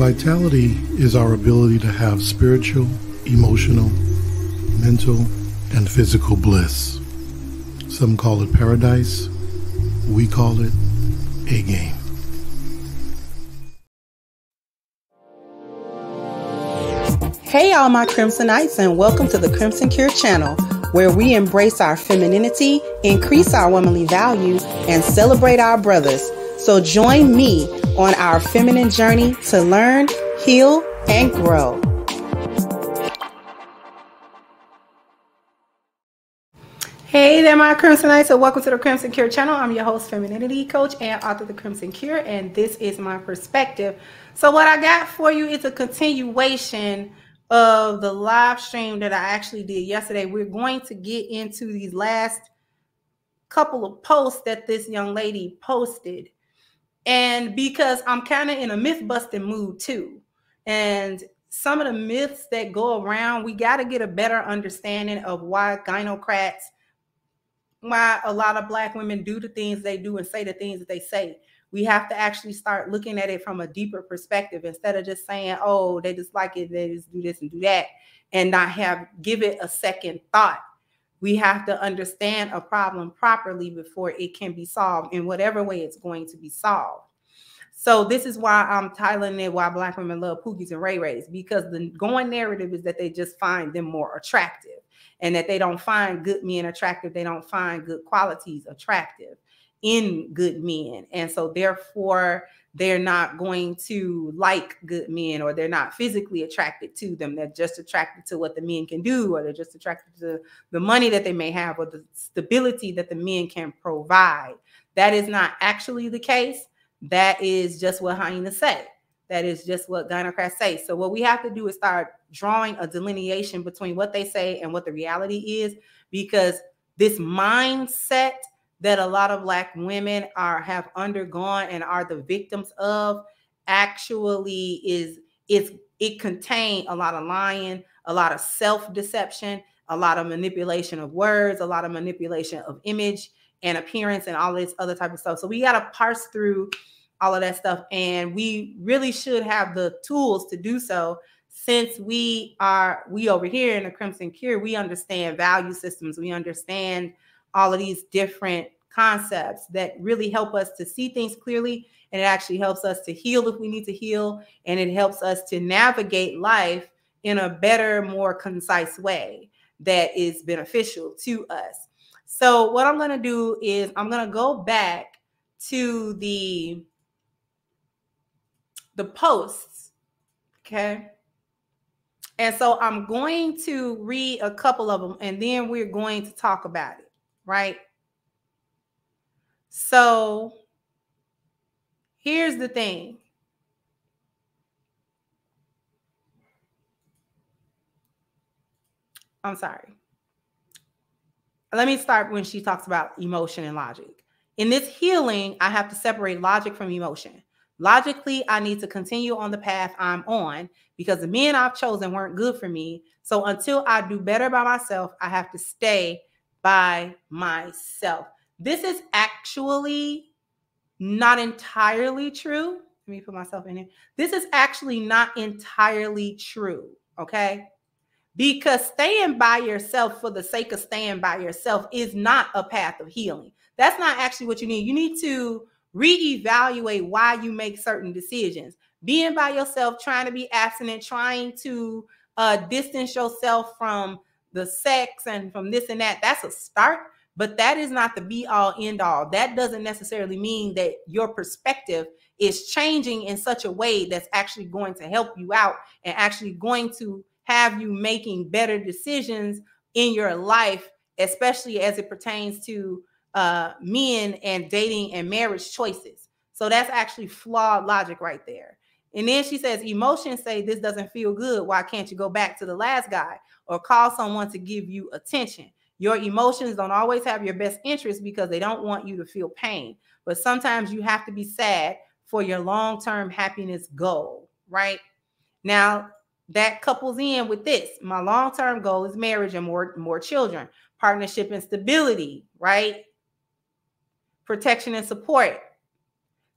Vitality is our ability to have spiritual, emotional, mental, and physical bliss. Some call it paradise. We call it a game. Hey all my Crimsonites, and welcome to the Crimson Cure channel, where we embrace our femininity, increase our womanly value, and celebrate our brothers. So join me on our feminine journey to learn, heal, and grow. Hey there, my Crimsonites, and welcome to the Crimson Cure channel. I'm your host, femininity coach, and author of the Crimson Cure, and this is my perspective. So what I got for you is a continuation of the live stream that I actually did yesterday. We're going to get into these last couple of posts that this young lady posted. And because I'm kind of in a myth-busting mood too. And some of the myths that go around, we got to get a better understanding of why gynocrats, why a lot of Black women do the things they do and say the things that they say. We have to actually start looking at it from a deeper perspective instead of just saying, oh, they just like it, they just do this and do that, and not give it a second thought. We have to understand a problem properly before it can be solved in whatever way it's going to be solved. So this is why I'm titling it Why Black Women Love Pookies and Ray Rays, because the going narrative is that they just find them more attractive, and that they don't find good men attractive. They don't find good qualities attractive in good men. And so therefore they're not going to like good men, or they're not physically attracted to them. They're just attracted to what the men can do, or they're just attracted to the money that they may have, or the stability that the men can provide. That is not actually the case. That is just what hyenas say. That is just what gynocrats say. So what we have to do is start drawing a delineation between what they say and what the reality is, because this mindset that a lot of Black women have undergone and are the victims of actually it contains a lot of lying, a lot of self-deception, a lot of manipulation of words, a lot of manipulation of image and appearance, and all this other type of stuff. So we got to parse through all of that stuff, and we really should have the tools to do so, since we over here in the Crimson Cure, we understand value systems, we understand all of these different concepts that really help us to see things clearly, and it actually helps us to heal if we need to heal, and it helps us to navigate life in a better, more concise way that is beneficial to us. So what I'm going to do is I'm going to go back to the posts, okay? And so I'm going to read a couple of them, and then we're going to talk about it, right? So here's the thing. I'm sorry. Let me start when she talks about emotion and logic. In this healing, I have to separate logic from emotion. Logically, I need to continue on the path I'm on because the men I've chosen weren't good for me. So until I do better by myself, I have to stay by myself. This is actually not entirely true. Let me put myself in here. This is actually not entirely true, okay? Because staying by yourself for the sake of staying by yourself is not a path of healing. That's not actually what you need. You need to reevaluate why you make certain decisions. Being by yourself, trying to be abstinent, trying to distance yourself from the sex and from this and that, that's a start. But that is not the be all end all. That doesn't necessarily mean that your perspective is changing in such a way that's actually going to help you out and actually going to have you making better decisions in your life, especially as it pertains to men and dating and marriage choices. So that's actually flawed logic right there. And then she says, emotions say this doesn't feel good. Why can't you go back to the last guy or call someone to give you attention? Your emotions don't always have your best interest because they don't want you to feel pain. But sometimes you have to be sad for your long-term happiness goal, right? Now, that couples in with this. My long-term goal is marriage and more children, partnership and stability, right? Protection and support.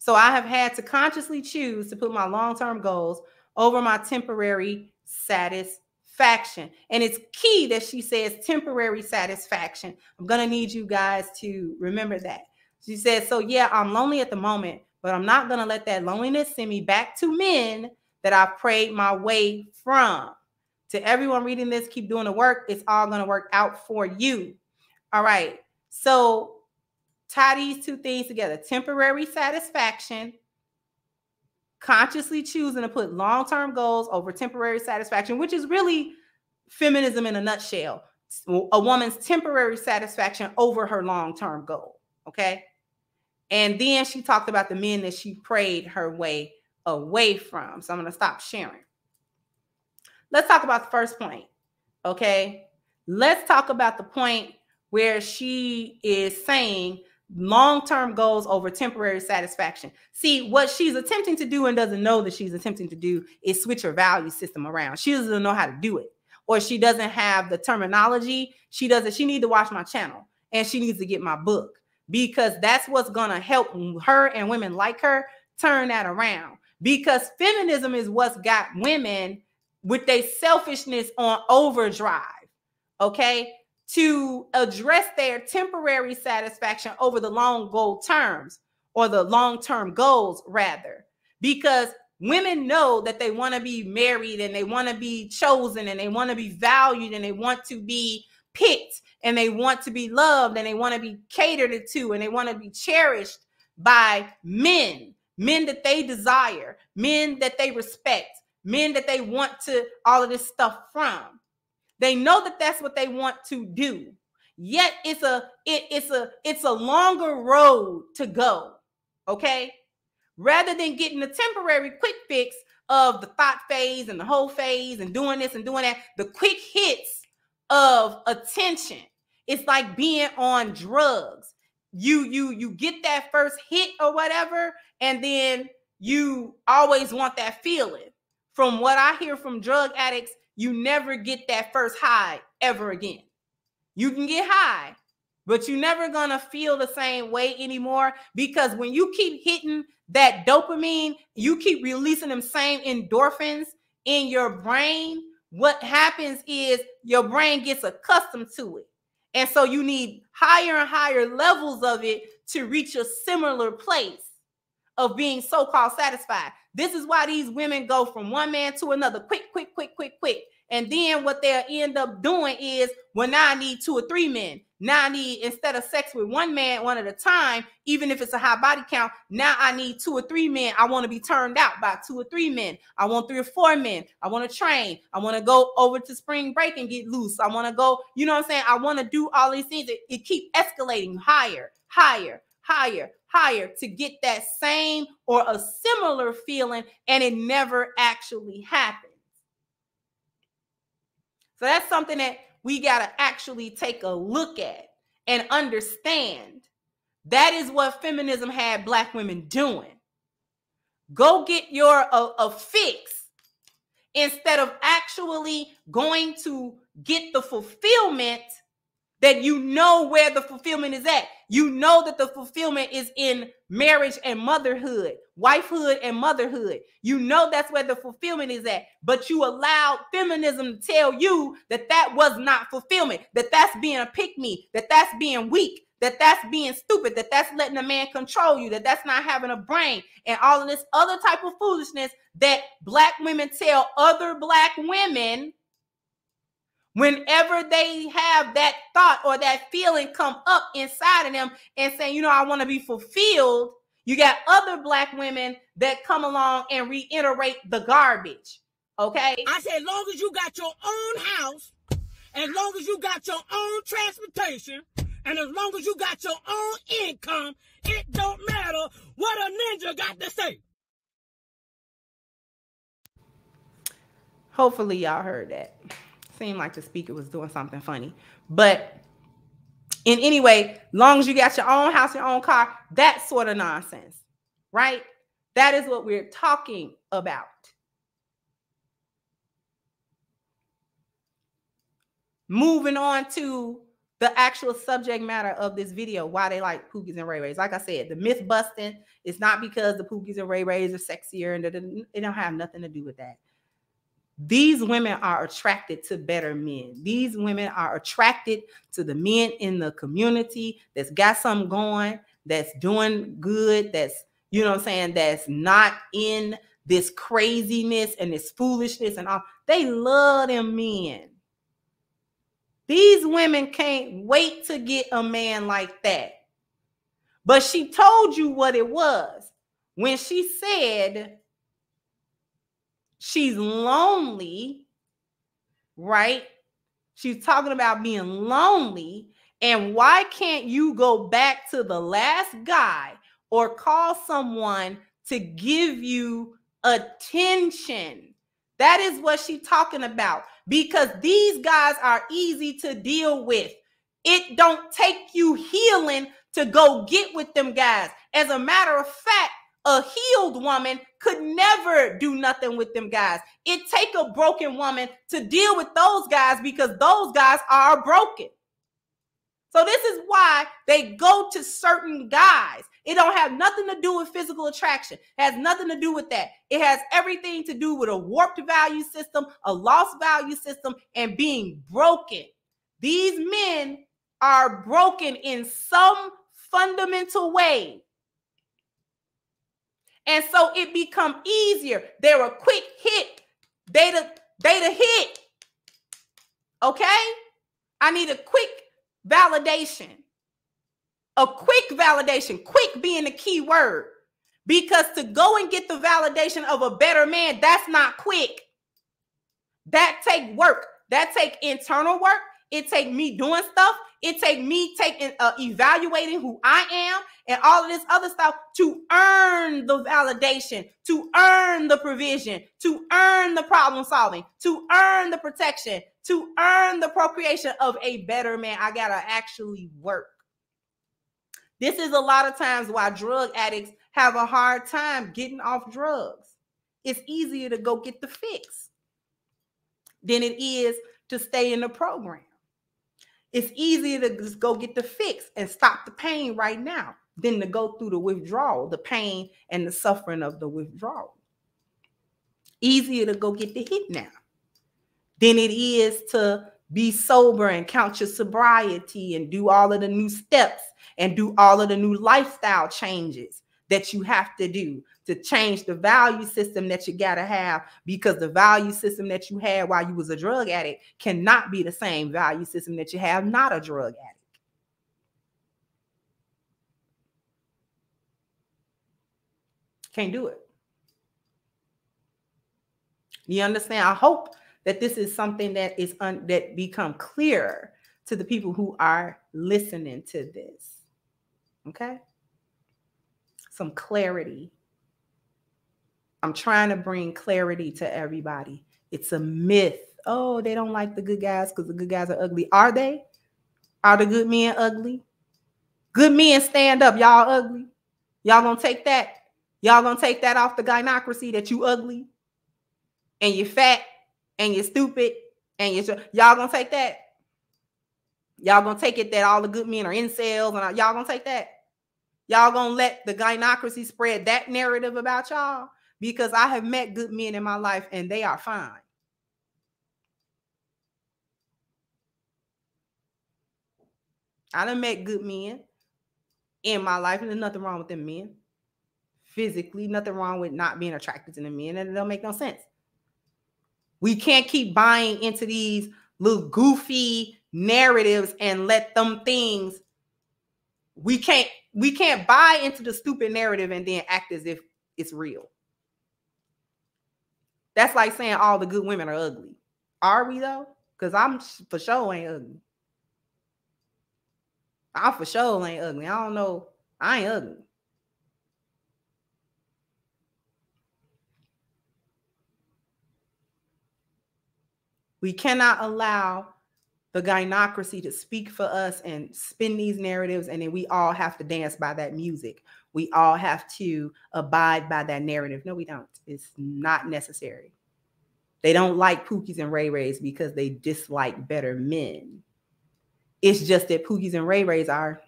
So I have had to consciously choose to put my long-term goals over my temporary satisfaction. And it's key that she says temporary satisfaction. I'm going to need you guys to remember that. She says, so yeah, I'm lonely at the moment, but I'm not going to let that loneliness send me back to men that I prayed my way from. To everyone reading this, keep doing the work. It's all going to work out for you. All right. So tie these two things together. Temporary satisfaction, consciously choosing to put long-term goals over temporary satisfaction, which is really feminism in a nutshell. A woman's temporary satisfaction over her long-term goal. Okay. And then she talked about the men that she prayed her way away from. So I'm going to stop sharing. Let's talk about the first point. Okay. Let's talk about the point where she is saying long-term goals over temporary satisfaction. See, what she's attempting to do and doesn't know that she's attempting to do is switch her value system around. She doesn't know how to do it, or she doesn't have the terminology. She needs to watch my channel, and she needs to get my book, because that's what's going to help her and women like her turn that around. Because feminism is what's got women with their selfishness on overdrive, okay, to address their temporary satisfaction over the long goal terms, or the long-term goals rather, because women know that they want to be married, and they want to be chosen, and they want to be valued, and they want to be picked, and they want to be loved, and they want to be catered to, and they want to be cherished by men that they desire, men that they respect, men that they want to all of this stuff from. They know that that's what they want to do. Yet it's a longer road to go. Okay? Rather than getting the temporary quick fix of the thought phase and the whole phase and doing this and doing that, the quick hits of attention. It's like being on drugs. You get that first hit or whatever, and then you always want that feeling. From what I hear from drug addicts, you never get that first high ever again. You can get high, but you're never going to feel the same way anymore, because when you keep hitting that dopamine, you keep releasing them same endorphins in your brain, what happens is your brain gets accustomed to it. And so you need higher and higher levels of it to reach a similar place of being so-called satisfied. This is why these women go from one man to another quick. And then what they'll end up doing is, well, now I need 2 or 3 men. Now I need, instead of sex with one man one at a time, even if it's a high body count, now I need 2 or 3 men. I want to be turned out by 2 or 3 men. I want 3 or 4 men. I want to train. I want to go over to spring break and get loose. I want to go, you know what I'm saying? I want to do all these things. It keep escalating higher to get that same or a similar feeling, and it never actually happens. So that's something that we got to actually take a look at and understand. That is what feminism had Black women doing. Go get your a fix instead of actually going to get the fulfillment that you know where the fulfillment is at. You know that the fulfillment is in marriage and motherhood, wifehood and motherhood. You know that's where the fulfillment is at. But you allowed feminism to tell you that that was not fulfillment, that that's being a pick-me, that that's being weak, that that's being stupid, that that's letting a man control you, that that's not having a brain, and all of this other type of foolishness that Black women tell other Black women. Whenever they have that thought or that feeling come up inside of them and say, you know, I want to be fulfilled, you got other Black women that come along and reiterate the garbage. Okay? I said, as long as you got your own house, as long as you got your own transportation, and as long as you got your own income, it don't matter what a ninja got to say. Hopefully y'all heard that. Seemed like the speaker was doing something funny. But in any way, long as you got your own house, your own car, that sort of nonsense, right? That is what we're talking about. Moving on to the actual subject matter of this video, why they like Pookies and Ray Rays. Like I said, the myth busting is not because the Pookies and Ray Rays are sexier, and it don't have nothing to do with that. These women are attracted to better men. These women are attracted to the men in the community that's got something going, that's doing good, that's, you know what I'm saying, that's not in this craziness and this foolishness and all. They love them men. These women can't wait to get a man like that. But she told you what it was when she said she's lonely, right? She's talking about being lonely. And why can't you go back to the last guy or call someone to give you attention? That is what she's talking about, because these guys are easy to deal with. It don't take you healing to go get with them guys. As a matter of fact, a healed woman could never do nothing with them guys. It take a broken woman to deal with those guys, because those guys are broken. So this is why they go to certain guys. It don't have nothing to do with physical attraction. It has nothing to do with that. It has everything to do with a warped value system, a lost value system, and being broken. These men are broken in some fundamental way. And so it become easier. They're a quick hit. They the hit. Okay? I need a quick validation. A quick validation. Quick being the key word. Because to go and get the validation of a better man, that's not quick. That take work. That take internal work. It take me doing stuff. It take me evaluating who I am and all of this other stuff to earn the validation, to earn the provision, to earn the problem solving, to earn the protection, to earn the procreation of a better man. I gotta actually work. This is a lot of times why drug addicts have a hard time getting off drugs. It's easier to go get the fix than it is to stay in the program. It's easier to just go get the fix and stop the pain right now than to go through the withdrawal, the pain and the suffering of the withdrawal. Easier to go get the hit now than it is to be sober and count your sobriety and do all of the new steps and do all of the new lifestyle changes that you have to do to change the value system that you got to have, because the value system that you had while you was a drug addict cannot be the same value system that you have not a drug addict. Can't do it. You understand? I hope that this is something that is that become clearer to the people who are listening to this. Okay? Some clarity. I'm trying to bring clarity to everybody. It's a myth. Oh, they don't like the good guys because the good guys are ugly. Are they? Are the good men ugly? Good men stand up. Y'all ugly. Y'all gonna take that? Y'all gonna take that off the gynocracy that you ugly and you're fat and you're stupid and y'all gonna take that? Y'all gonna take it that all the good men are incels and y'all gonna take that? Y'all gonna let the gynocracy spread that narrative about y'all? Because I have met good men in my life and they are fine. I done met good men in my life and there's nothing wrong with them men. Physically, nothing wrong with not being attracted to the men, and it don't make no sense. We can't keep buying into these little goofy narratives and let them things. We can't buy into the stupid narrative and then act as if it's real. That's like saying all the good women are ugly. Are we though? Because I'm for sure ain't ugly. I for sure ain't ugly. I don't know. I ain't ugly. We cannot allow the gynocracy to speak for us and spin these narratives, and then we all have to dance by that music. We all have to abide by that narrative. No, we don't. It's not necessary. They don't like Pookies and Ray Rays because they dislike better men. It's just that Pookies and Ray Rays are.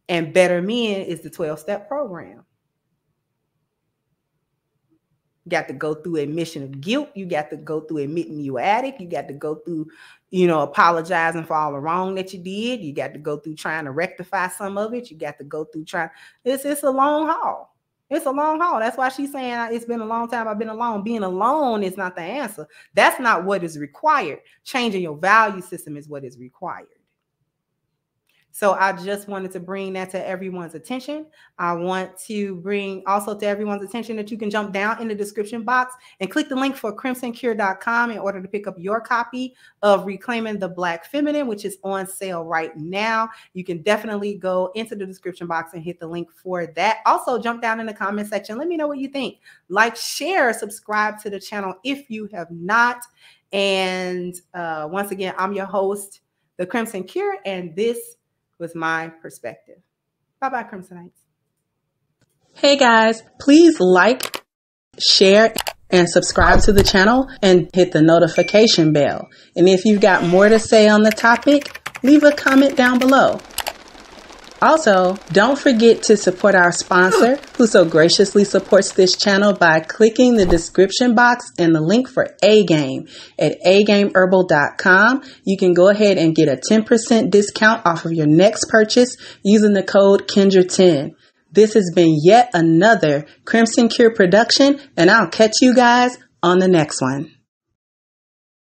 And Better Men is the 12-step program. You got to go through admission of guilt. You got to go through admitting you're addict. You got to go through, apologizing for all the wrong that you did. You got to go through trying to rectify some of it. You got to go through it's a long haul. It's a long haul. That's why she's saying it's been a long time I've been alone. Being alone is not the answer. That's not what is required. Changing your value system is what is required. So I just wanted to bring that to everyone's attention. I want to bring also to everyone's attention that you can jump down in the description box and click the link for crimsoncure.com in order to pick up your copy of Reclaiming the Black Feminine, which is on sale right now. You can definitely go into the description box and hit the link for that. Also, jump down in the comment section. Let me know what you think. Like, share, subscribe to the channel if you have not. And once again, I'm your host, The Crimson Cure, and this was my perspective. Bye-bye, Crimsonites. Hey guys, please like, share, and subscribe to the channel and hit the notification bell. And if you've got more to say on the topic, leave a comment down below. Also, don't forget to support our sponsor, who so graciously supports this channel by clicking the description box and the link for A-Game at agameherbal.com. You can go ahead and get a 10% discount off of your next purchase using the code Kendra10. This has been yet another Crimson Cure production, and I'll catch you guys on the next one.